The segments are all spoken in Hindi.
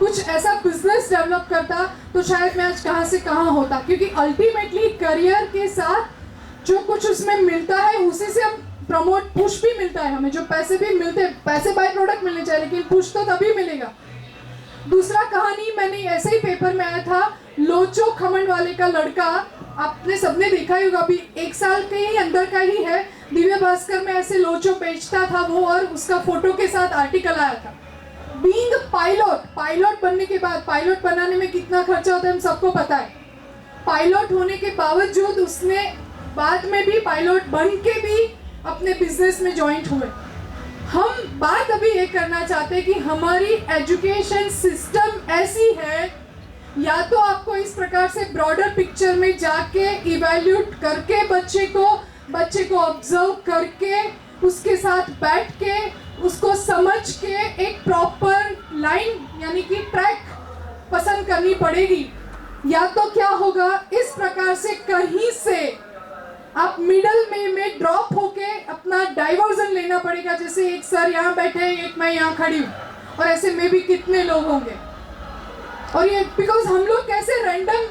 कुछ ऐसा बिजनेस डेवलप करता तो शायद मैं आज कहाँ से कहाँ होता, क्योंकि अल्टीमेटली करियर के साथ जो कुछ उसमें मिलता है उसी से हम प्रमोट, पुश भी मिलता है हमें, जो पैसे भी मिलते हैं, पैसे बाय प्रोडक्ट मिलने चाहिए लेकिन पुश तो तभी मिलेगा। दूसरा कहानी मैंने ऐसे ही पेपर में आया था, लोचो खमन वाले का लड़का, आपने सबने देखा ही होगा, अभी 1 साल के ही अंदर का ही है, दिव्य भास्कर में ऐसे लोचो बेचता था वो, और उसका फोटो के साथ आर्टिकल आया था। बीइंग पायलट बनने के बाद, पायलट बनाने में कितना खर्चा होता है हम सबको पता है, पायलट होने के बावजूद उसने बाद में भी पायलट बन के भी अपने बिजनेस में ज्वाइंट हुए। हम बात अभी ये करना चाहते हैं कि हमारी एजुकेशन सिस्टम ऐसी है, या तो आपको इस प्रकार से ब्रॉडर पिक्चर में जाके इवैल्यूएट करके बच्चे को ऑब्जर्व करके उसके साथ बैठ के उसको समझ के एक प्रॉपर लाइन यानी कि ट्रैक पसंद करनी पड़ेगी, या तो क्या होगा इस प्रकार से कहीं से आप मिडल में ड्रॉप होके अपना डाइवर्जन लेना पड़ेगा। जैसे एक सर यहाँ बैठे हैं, एक मैं यहाँ खड़ी हूँ, और ऐसे में भी कितने लोग होंगे, और ये बिकॉज हम लोग कैसे रैंडम,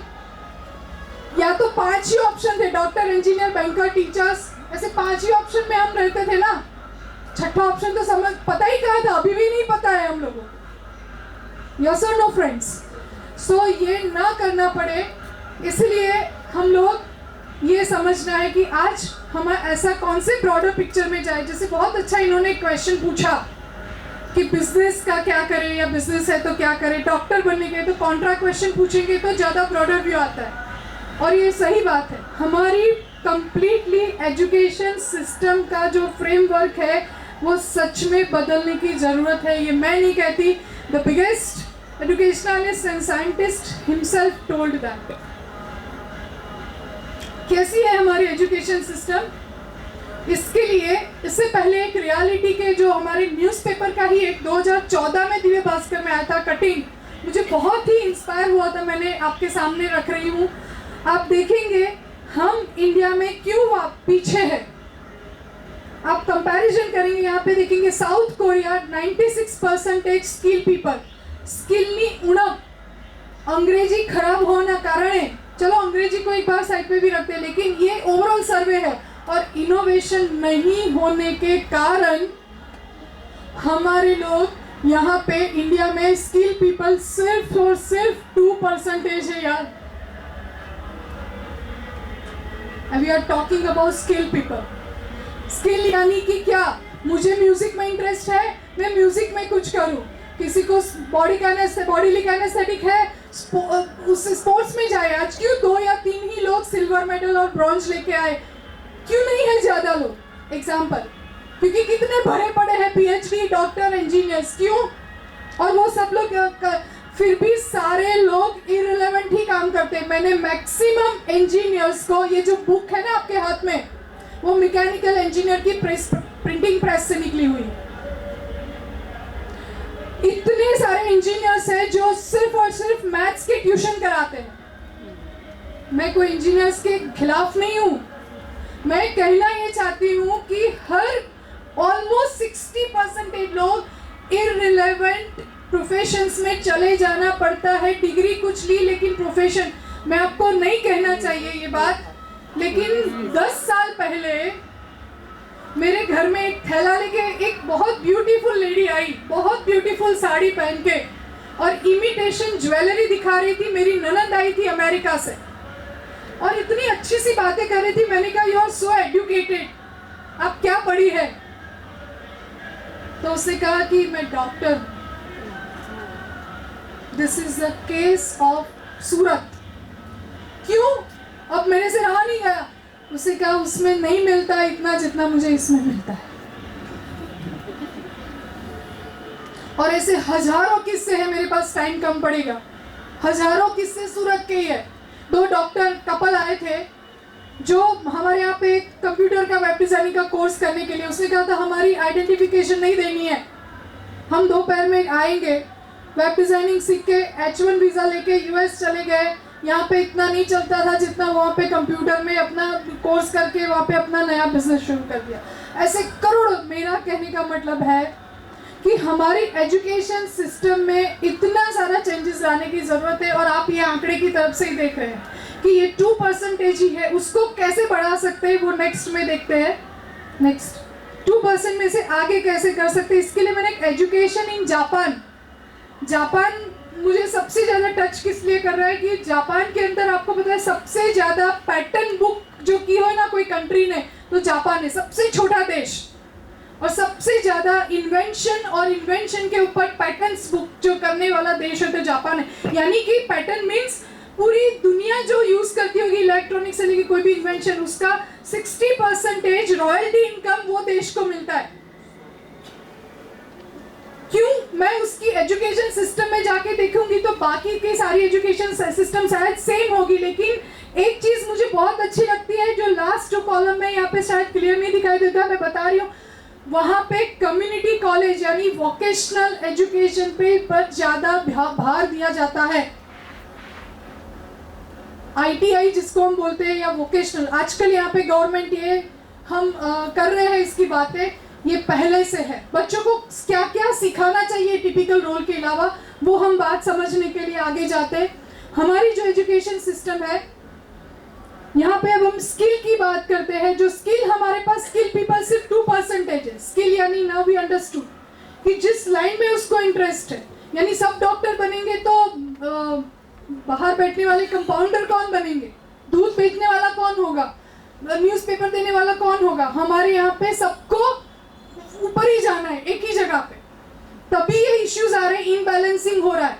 या तो 5 ही ऑप्शन थे, डॉक्टर, इंजीनियर, बैंकर, टीचर्स, ऐसे 5 ही ऑप्शन में हम रहते थे ना। छठा ऑप्शन तो समझ पता ही कहा था, अभी भी नहीं पता है हम लोगों को। यस और नो फ्रेंड्स? सो ये ना करना पड़े, इसलिए हम लोग ये समझना है कि आज हम ऐसा कौन से ब्रॉडर पिक्चर में जाए। जैसे बहुत अच्छा इन्होंने क्वेश्चन पूछा कि बिजनेस का क्या करें, या बिजनेस है तो क्या करें, डॉक्टर बनने के तो कॉन्ट्रा क्वेश्चन पूछेंगे तो ज़्यादा ब्रॉडर व्यू आता है, और ये सही बात है। हमारी कंप्लीटली एजुकेशन सिस्टम का जो फ्रेमवर्क है वो सच में बदलने की ज़रूरत है। ये मैं नहीं कहती, the biggest educationalist and scientist himself told that. कैसी है हमारी एजुकेशन सिस्टम? इसके लिए इससे पहले एक रियलिटी के जो हमारे न्यूज़पेपर का ही एक 2014 में दिव्य भास्कर में आया था, कटिंग, मुझे बहुत ही इंस्पायर हुआ था, मैंने आपके सामने रख रही हूँ। आप देखेंगे हम इंडिया में क्यों पीछे है, आप कंपैरिजन करेंगे, यहाँ पे देखेंगे south Korea 96% skill people, skill नहीं उणप, अंग्रेजी खराब होना कारण है, चलो अंग्रेजी को एक बार साइड पे भी रखते हैं, लेकिन ये ओवरऑल सर्वे है, और इनोवेशन नहीं होने के कारण हमारे लोग यहाँ पे इंडिया में स्किल पीपल सिर्फ और सिर्फ 2% है यार। We are talking about skill people. Skill यानी कि क्या, मुझे म्यूजिक में इंटरेस्ट है, मैं म्यूजिक में कुछ करूं, किसी को बॉडी एस्थेटिक है, उस स्पोर्ट्स में जाए। आज क्यों 2 या 3 ही लोग सिल्वर मेडल और ब्रॉन्ज लेके आए, क्यों नहीं है ज्यादा लोग? एग्जाम्पल, क्योंकि कितने भरे पड़े हैं पीएचडी, डॉक्टर, इंजीनियर्स, क्यों? और वो सब लोग फिर भी सारे लोग इररिलेवेंट ही काम करते हैं। मैंने मैक्सिमम इंजीनियर्स को, ये जो बुक है ना आपके हाथ में, वो मैकेनिकल इंजीनियर की प्रिंटिंग प्रेस से निकली हुई। इतने सारे इंजीनियर्स हैं जो सिर्फ और सिर्फ मैथ्स के ट्यूशन कराते हैं। मैं कोई इंजीनियर्स के खिलाफ नहीं हूं, मैं कहना ये चाहती हूं कि हर ऑलमोस्ट 60% लोग इररिलेवेंट प्रोफेशंस में चले जाना पड़ता है। डिग्री कुछ ली लेकिन प्रोफेशन, मैं आपको नहीं कहना चाहिए ये बात, लेकिन 10 साल पहले मेरे घर में एक थैला लेके एक बहुत ब्यूटीफुल लेडी आई, बहुत ब्यूटीफुल साड़ी पहन के, और इमिटेशन ज्वेलरी दिखा रही थी। मेरी ननद आई थी अमेरिका से, और इतनी अच्छी सी बातें कर रही थी। मैंने कहा यू आर सो एजुकेटेड, आप क्या पढ़ी है? तो उसने कहा कि मैं doctor. This is the case of Surat. क्यों? अब मेरे से रहा नहीं गया। उसे कहा उसमें नहीं मिलता इतना जितना मुझे इसमें मिलता है। और ऐसे हजारों किस्से हैं, मेरे पास टाइम कम पड़ेगा, हजारों किस्से सूरत के ही है। 2 डॉक्टर कपल आए थे जो हमारे यहाँ पे कंप्यूटर का वेब डिजाइनिंग का कोर्स करने के लिए। उसने कहा था हमारी आइडेंटिफिकेशन नहीं देनी है, हम दोपहर में आएंगे। वेब डिजाइनिंग सीख के H1 वीजा लेके यूएस चले गए। यहाँ पे इतना नहीं चलता था जितना वहाँ पे कंप्यूटर में अपना कोर्स करके वहाँ पे अपना नया बिजनेस शुरू कर दिया। ऐसे करोड़ों। मेरा कहने का मतलब है कि हमारी एजुकेशन सिस्टम में इतना सारा लाने की ज़रूरत है। और आप ये आंकड़े की तरफ से ही देख रहे हैं कि ये 2% ही है, उसको कैसे बढ़ा सकते हैं वो नेक्स्ट में देखते हैं। नेक्स्ट 2% में से आगे कैसे कर सकते हैं, इसके लिए मैंने एक एजुकेशन इन जापान मुझे सबसे ज़्यादा टच किस लिए कर रहा है कि जापान के अंदर आपको पता है सबसे ज़्यादा पैटर्न बुक जो की हो ना कोई कंट्री ने, तो जापान है सबसे छोटा देश, और सबसे ज़्यादा इन्वेंशन के ऊपर पैटर्न्स बुक जो करने वाला देश है तो जापान है। यानी कि पैटर्न मीन्स पूरी दुनिया जो यूज़ करती होगी इलेक्ट्रॉनिक से लेकर कोई भी इन्वेंशन, उसका 60% रॉयल्टी इनकम वो देश को मिलता है। क्यों? मैं उसकी एजुकेशन सिस्टम में जाके देखूंगी तो बाकी की सारी एजुकेशन सिस्टम शायद सेम होगी, लेकिन एक चीज़ मुझे बहुत अच्छी लगती है जो लास्ट जो कॉलम में यहाँ पे शायद क्लियर नहीं दिखाई देता, मैं बता रही हूँ, वहाँ पे कम्युनिटी कॉलेज यानी वोकेशनल एजुकेशन पे पर ज़्यादा भार दिया जाता है। ITI जिसको हम बोलते हैं या वोकेशनल, आजकल यहाँ पे गवर्नमेंट ये हम कर रहे हैं इसकी बातें, ये पहले से है। बच्चों को क्या क्या सिखाना चाहिए टिपिकल रोल के अलावा, वो हम बात समझने के लिए आगे जाते हैं। हमारी जो एजुकेशन सिस्टम है यहाँ पे अब हम स्किल की बात करते हैं। जो स्किल हमारे पास, स्किल पीपल सिर्फ 2% है। स्किल यानी नाउ वी अंडरस्टूड कि जिस लाइन में उसको इंटरेस्ट है, यानी सब डॉक्टर बनेंगे तो बाहर बैठने वाले कंपाउंडर कौन बनेंगे, दूध बेचने वाला कौन होगा, न्यूज़पेपर देने वाला कौन होगा। हमारे यहाँ पे सबको ऊपर ही जाना है एक ही जगह पे, तभी ये इश्यूज आ रहे हैं, इनबैलेंसिंग हो रहा है,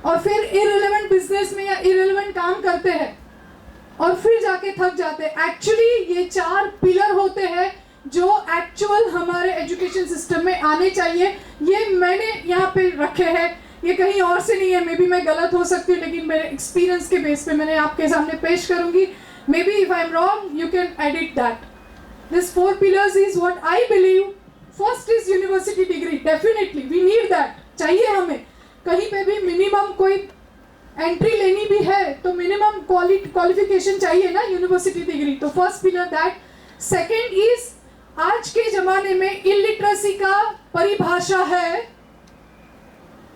और फिर इररिलेवेंट बिजनेस में या इररिलेवेंट काम करते हैं और फिर जाके थक जाते हैं। एक्चुअली ये 4 पिलर होते हैं जो एक्चुअल हमारे एजुकेशन सिस्टम में आने चाहिए। ये मैंने यहाँ पे रखे हैं, ये कहीं और से नहीं है, मे बी मैं गलत हो सकती हूँ, लेकिन मेरे एक्सपीरियंस के बेस पे मैंने आपके सामने पेश करूंगी। May be if I am wrong you can edit that. This 4 pillars is what I believe. First is university degree. Definitely, we need that. चाहिए हमें। कहीं पे भी मिनिमम कोई एंट्री लेनी भी है तो मिनिमम क्वालिफिकेशन चाहिए ना, यूनिवर्सिटी डिग्री। तो first pillar that. Second is आज के ज़माने में इलिटरेसी का परिभाषा है।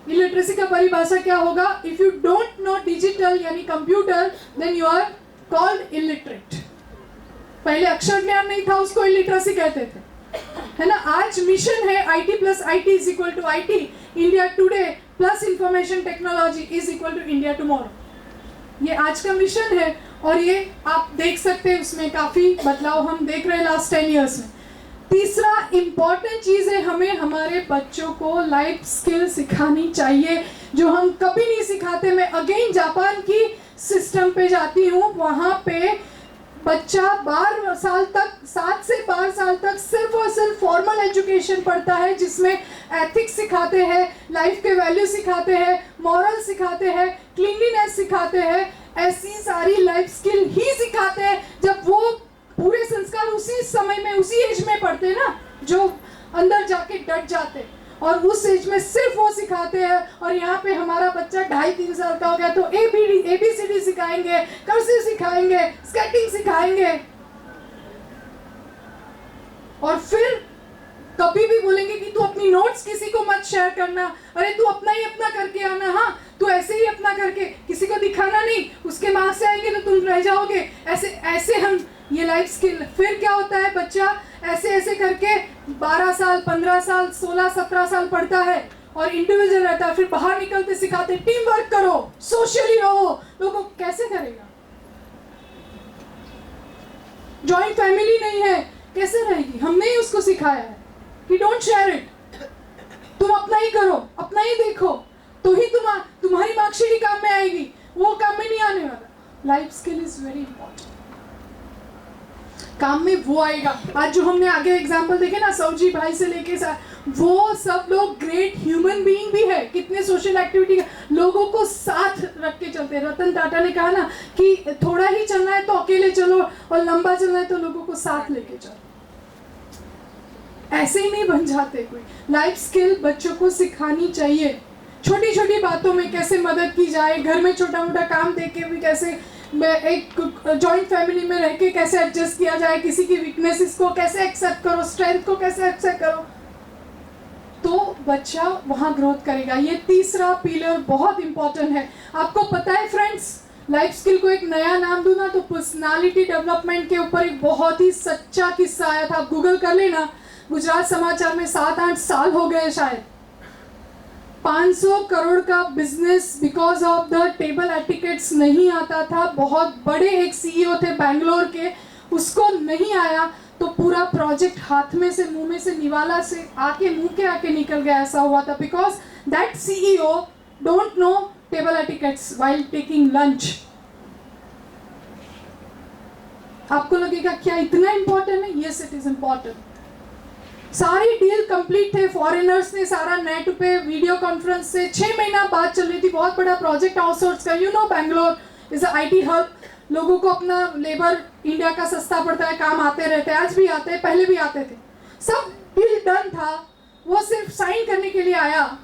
इलिटरेसी का परिभाषा क्या होगा? If you don't know digital यानी computer then you are called illiterate. पहले अक्षर ज्ञान नहीं था, उसको इलिटरेसी कहते थे, है ना। आज मिशन है IT + IT = IT, India today plus information technology = India tomorrow. ये आज का मिशन है और ये आप देख सकते हैं उसमें काफ़ी बदलाव हम देख रहे हैं लास्ट 10 ईयर्स में। तीसरा इम्पॉर्टेंट चीज़ है, हमें हमारे बच्चों को लाइफ स्किल सिखानी चाहिए जो हम कभी नहीं सिखाते। मैं अगेन जापान की सिस्टम पे जाती हूँ, वहाँ पे बच्चा 12 साल तक, 7 से 12 साल तक सिर्फ और सिर्फ फॉर्मल एजुकेशन पढ़ता है, जिसमें एथिक्स सिखाते हैं, लाइफ के वैल्यू सिखाते हैं, मॉरल सिखाते हैं, क्लीनलीनेस सिखाते हैं, ऐसी सारी लाइफ स्किल ही सिखाते हैं। जब वो पूरे संस्कार उसी समय में, उसी एज में पढ़ते हैं ना, जो अंदर जाके डट जाते हैं, और उस एज में सिर्फ वो सिखाते हैं। और यहाँ पे हमारा बच्चा 2.5-3 साल का हो गया तो ABCD सिखाएंगे, कर्सिव सिखाएंगे, स्केटिंग सिखाएंगे, और फिर कभी भी बोलेंगे कि तू अपनी नोट्स किसी को मत शेयर करना, अरे तू अपना ही अपना करके आना, हाँ तू ऐसे ही अपना करके किसी को दिखाना नहीं, उसके मार्क्स से आएंगे तो तुम रह जाओगे। ऐसे हम ये लाइफ स्किल। फिर क्या होता है, बच्चा ऐसे ऐसे करके 12 साल 15 साल 16 17 साल पढ़ता है और इंडिविजुअल रहता है, फिर बाहर निकलते सिखाते टीम वर्क करो, सोशली रहो, लोगों कैसे करेगा? जॉइंट फैमिली नहीं है, कैसे रहेगी? हमने ही उसको सिखाया है कि डोंट शेयर इट, तुम अपना ही करो, अपना ही देखो, तो ही तुम्हारी मार्कशीट ही काम में आएगी, वो काम में नहीं आने वाला। Life skill is very important. काम में वो आएगा। आज जो हमने आगे एग्जाम्पल देखे ना, सौजी भाई से लेके वो सब लोग ग्रेट ह्यूमन बीइंग भी है। कितने सोशल एक्टिविटी, लोगों को साथ रख के चलते हैं। रतन टाटा ने कहा ना कि थोड़ा ही चलना है तो अकेले चलो, और लंबा चलना है तो लोगों को साथ लेके चलो। ऐसे ही नहीं बन जाते कोई। लाइफ स्किल बच्चों को सिखानी चाहिए। छोटी छोटी बातों में कैसे मदद की जाए, घर में छोटा मोटा काम देख के भी कैसे, एक जॉइंट फैमिली में रह के कैसे एडजस्ट किया जाए, किसी की वीकनेसेस को कैसे एक्सेप्ट करो, स्ट्रेंथ को कैसे एक्सेप्ट करो। तो बच्चा वहाँ ग्रोथ करेगा। ये तीसरा पिलर बहुत इंपॉर्टेंट है। आपको पता है फ्रेंड्स, लाइफ स्किल को एक नया नाम दूँ ना तो पर्सनालिटी डेवलपमेंट के ऊपर एक बहुत ही सच्चा किस्सा आया था। आप गूगल कर लेना, गुजरात समाचार में 7-8 साल हो गए शायद। 500 करोड़ का business because of the table etiquettes नहीं आता था। बहुत बड़े एक सीईओ थे बैंगलोर के, उसको नहीं आया तो पूरा प्रोजेक्ट हाथ में से मुंह में से निवाला से आके मुंह के आके निकल गया, ऐसा हुआ था। Because that CEO don't know table etiquettes while taking lunch. आपको लगेगा क्या इतना इंपॉर्टेंट है? Yes, it is important. सारी डील कंप्लीट थे, फॉरेनर्स ने सारा नेट पे वीडियो कॉन्फ्रेंस से 6 महीना बात चल रही थी। बहुत बड़ा प्रोजेक्ट आउटसोर्स का। You know Bangalore is a IT hub. लोगों को अपना लेबर इंडिया का सस्ता पड़ता है, काम आते रहते हैं, आज भी आते हैं, पहले भी आते थे। सब डील डन था, वो सिर्फ साइन करने के लिए आया।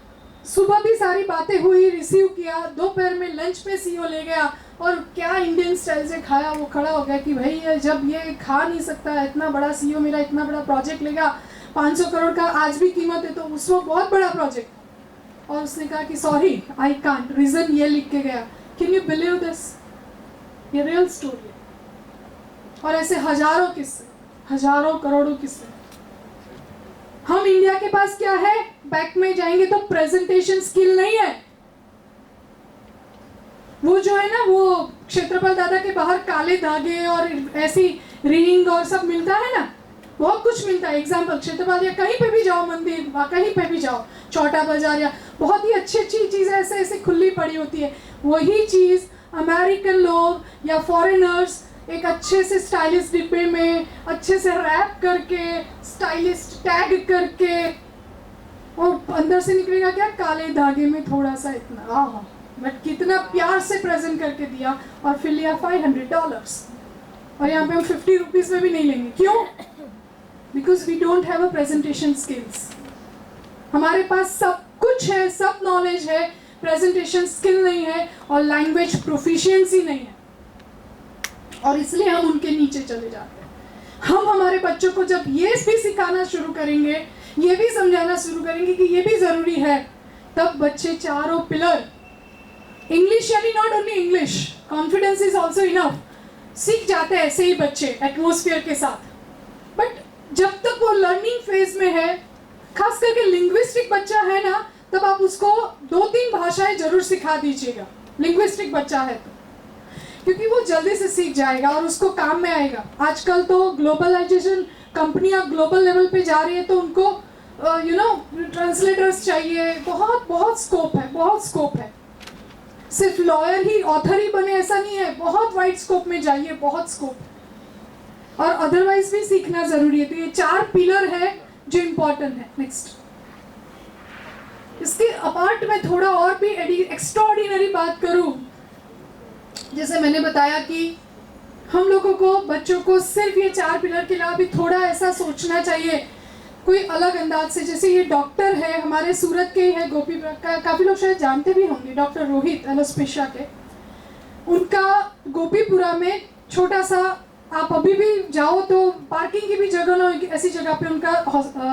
सुबह भी सारी बातें हुई, रिसीव किया, दोपहर में लंच पे सीईओ ले गया और क्या इंडियन स्टाइल से खाया। वो खड़ा हो गया कि भाई जब ये खा नहीं सकता, इतना बड़ा सीईओ मेरा इतना बड़ा प्रोजेक्ट लेगा, 500 करोड़ का आज भी कीमत है, तो उस वक्त बहुत बड़ा प्रोजेक्ट। और उसने कहा कि सॉरी आई कांट, रीजन ये लिख के गया। Can you believe this? ये रियल स्टोरी है। और ऐसे हजारों किस्से, हजारों करोड़ों किस्से। हम इंडिया के पास क्या है? बैक में जाएंगे तो प्रेजेंटेशन स्किल नहीं है। वो जो है ना, वो क्षेत्रपाल दादा के बाहर काले धागे और ऐसी रिंग और सब मिलता है ना, बहुत कुछ मिलता है। एग्जाम्पल, क्षेत्रपाल या कहीं पे भी जाओ, मंदिर कहीं पे भी जाओ, छोटा बाजार या बहुत ही अच्छी अच्छी चीज़ें ऐसे ऐसे खुली पड़ी होती है। वही चीज़ अमेरिकन लोग या फॉरेनर्स एक अच्छे से स्टाइलिश डिब्बे में अच्छे से रैप करके, स्टाइलिस्ट टैग करके, और अंदर से निकलेगा क्या? काले धागे में थोड़ा सा इतना, बट कितना प्यार से प्रेजेंट करके दिया। और फिर लिया $500। और यहाँ पे हम 50 रुपीज़ में भी नहीं लेंगे। क्यों? Because we don't have a presentation skills. हमारे पास सब कुछ है, सब नॉलेज है, प्रेजेंटेशन स्किल नहीं है और लैंग्वेज प्रोफिशिएंसी नहीं है, और इसलिए हम उनके नीचे चले जाते हैं। हम हमारे बच्चों को जब ये भी सिखाना शुरू करेंगे, ये भी समझाना शुरू करेंगे कि ये भी ज़रूरी है, तब बच्चे चारों पिलर, इंग्लिश यानी not only English, confidence is also enough, सीख जाते हैं ऐसे ही बच्चे एटमोसफियर के साथ। बट जब तक वो लर्निंग फेज में है, खास करके लिंग्विस्टिक बच्चा है ना, तब आप उसको 2-3 भाषाएं जरूर सिखा दीजिएगा, लिंग्विस्टिक बच्चा है तो, क्योंकि वो जल्दी से सीख जाएगा और उसको काम में आएगा। आजकल तो ग्लोबलाइजेशन, कंपनियां ग्लोबल लेवल पे जा रही है, तो उनको ट्रांसलेटर्स चाहिए, बहुत बहुत स्कोप है, बहुत स्कोप है। सिर्फ लॉयर ही, ऑथर ही बने ऐसा नहीं है, बहुत वाइड स्कोप में जाइए, बहुत स्कोप। और अदरवाइज भी सीखना जरूरी है। तो ये 4 पिलर है जो इम्पोर्टेंट है। नेक्स्ट, इसके अपार्ट में थोड़ा और भी एक्स्ट्राऑर्डिनरी बात करूं, जैसे मैंने बताया कि हम लोगों को, बच्चों को सिर्फ ये 4 पिलर के अलावा भी थोड़ा ऐसा सोचना चाहिए, कोई अलग अंदाज से। जैसे ये डॉक्टर है, हमारे सूरत के ही है, गोपी का, काफ़ी लोग शायद जानते भी होंगे, डॉक्टर रोहित एलोस्पेशिया के। उनका गोपीपुरा में छोटा सा, आप अभी भी जाओ तो पार्किंग की भी जगह ना, ऐसी जगह पे उनका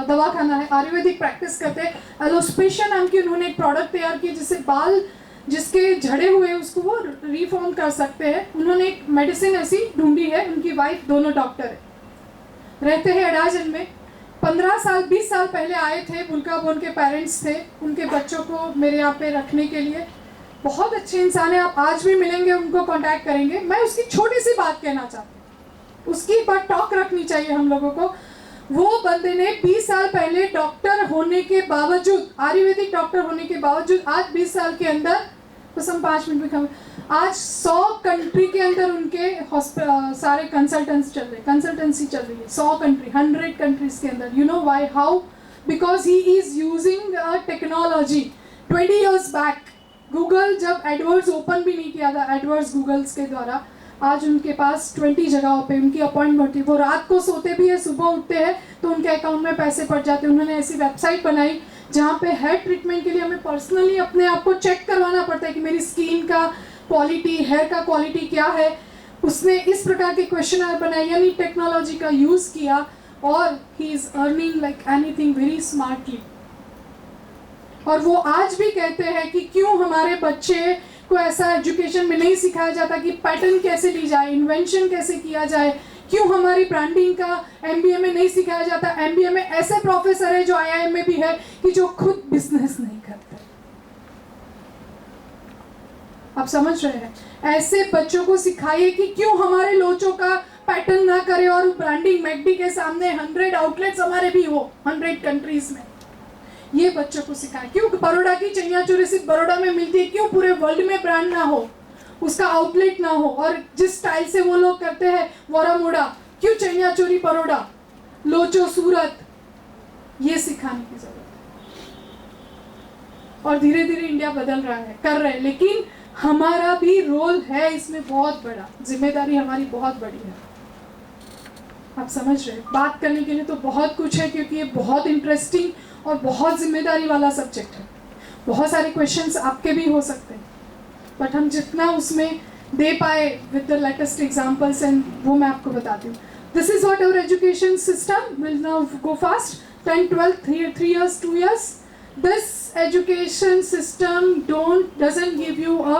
दवाखाना है, आयुर्वेदिक प्रैक्टिस करते हैं। एलोस्पेशिया नाम की उन्होंने एक प्रोडक्ट तैयार की जिससे बाल जिसके झड़े हुए उसको वो रिफॉर्म कर सकते हैं। उन्होंने एक मेडिसिन ऐसी ढूंढी है। उनकी वाइफ दोनों डॉक्टर है, रहते हैं अडाजन में। 15 साल 20 साल पहले आए थे, बुल्काबोन के पेरेंट्स थे, उनके बच्चों को मेरे यहाँ पे रखने के लिए। बहुत अच्छे इंसान है, आप आज भी मिलेंगे, उनको कांटेक्ट करेंगे। मैं उसकी छोटी सी बात कहना चाहती हूँ, उसकी एक बार टॉक रखनी चाहिए हम लोगों को। वो बंदे ने 20 साल पहले डॉक्टर होने के बावजूद, आयुर्वेदिक डॉक्टर होने के बावजूद, आज 20 साल के अंदर, बस हम 5 मिनट में खबर, आज 100 कंट्री के अंदर उनके सारे कंसल्टेंसी चल रही है। 100 कंट्री, 100 कंट्रीज के अंदर। You know why? How? Because he is using technology. 20 years back Google जब एडवर्ड्स ओपन भी नहीं किया था, एडवर्ड्स गूगल्स के द्वारा, आज उनके पास 20 जगहों पे उनकी अपॉइंटमेंट होती है। वो रात को सोते भी है, सुबह उठते हैं तो उनके अकाउंट में पैसे पड़ जाते हैं। उन्होंने ऐसी वेबसाइट बनाई जहाँ पे हेयर ट्रीटमेंट के लिए हमें पर्सनली अपने आप को चेक करवाना पड़ता है कि मेरी स्किन का क्वालिटी, हेयर का क्वालिटी क्या है। उसने इस प्रकार के क्वेश्चनर बनाए, यानी टेक्नोलॉजी का यूज़ किया, और he is earning like anything very smartly. और वो आज भी कहते हैं कि क्यों हमारे बच्चे को ऐसा एजुकेशन में नहीं सिखाया जाता कि पैटर्न कैसे ली जाए, इन्वेंशन कैसे किया जाए, क्यों हमारी ब्रांडिंग का एमबीए में नहीं सिखाया जाता। एमबीए में ऐसे प्रोफेसर है जो आईआईएम में भी है कि जो खुद बिजनेस नहीं करते। आप समझ रहे हैं? ऐसे बच्चों को सिखाइए कि क्यों हमारे लोचों का पैटर्न ना करे और ब्रांडिंग मैकडी के सामने 100 आउटलेट्स हमारे भी हो 100 कंट्रीज में। ये बच्चों को सिखाएं। क्यों बड़ौदा की चनिया चोली सिर्फ बड़ौदा में मिलती है, क्यों पूरे वर्ल्ड में ब्रांड ना हो, उसका आउटलेट ना हो। और जिस स्टाइल से वो लोग करते हैं वरामुड़ा, क्यों चनिया चोली बड़ौदा, लोचो सूरत, ये सिखाने की जरूरत है। और धीरे धीरे इंडिया बदल रहा है, कर रहे हैं, लेकिन हमारा भी रोल है इसमें बहुत बड़ा, जिम्मेदारी हमारी बहुत बड़ी है। आप समझ रहे हैं? बात करने के लिए तो बहुत कुछ है, क्योंकि ये बहुत इंटरेस्टिंग और बहुत जिम्मेदारी वाला सब्जेक्ट है। बहुत सारे क्वेश्चंस आपके भी हो सकते हैं, बट हम जितना उसमें दे पाए with the latest examples and वो मैं आपको बताती हूँ। This is what our education system will now go fast. 10, 12, 3 years, 2 years. This education system doesn't give you a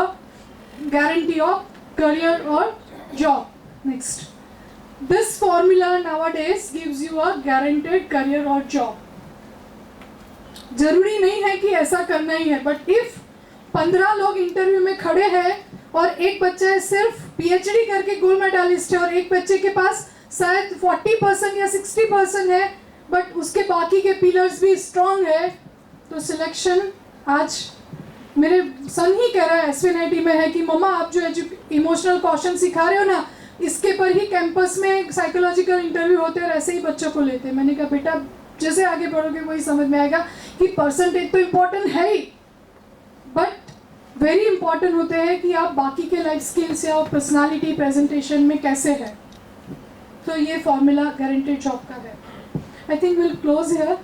guarantee of career or job. Next, this formula nowadays gives you a guaranteed career or job. जरूरी नहीं है कि ऐसा करना ही है, बट इफ 15 लोग इंटरव्यू में खड़े हैं और एक बच्चा है सिर्फ पीएचडी करके गोल्ड मेडलिस्ट है और एक बच्चे के पास शायद 40% या 60% है, बट उसके बाकी के पिलर्स भी स्ट्रांग है, तो सिलेक्शन आज मेरे सन ही कह रहा है एसवीएनआईटी में है कि मम्मा आप जो इमोशनल क्वेश्चन सिखा रहे हो ना, इसके पर ही कैंपस में साइकोलॉजिकल इंटरव्यू होते हैं और ऐसे ही बच्चों को लेते हैं। मैंने कहा बेटा जैसे आगे बढ़ोगे वही समझ में आएगा कि परसेंटेज तो इम्पोर्टेंट है ही, बट वेरी इंपॉर्टेंट होते हैं कि आप बाकी के लाइफ स्किल्स या पर्सनालिटी प्रेजेंटेशन में कैसे है। तो ये फॉर्मूला गारंटेड जॉब का है। I think will close here.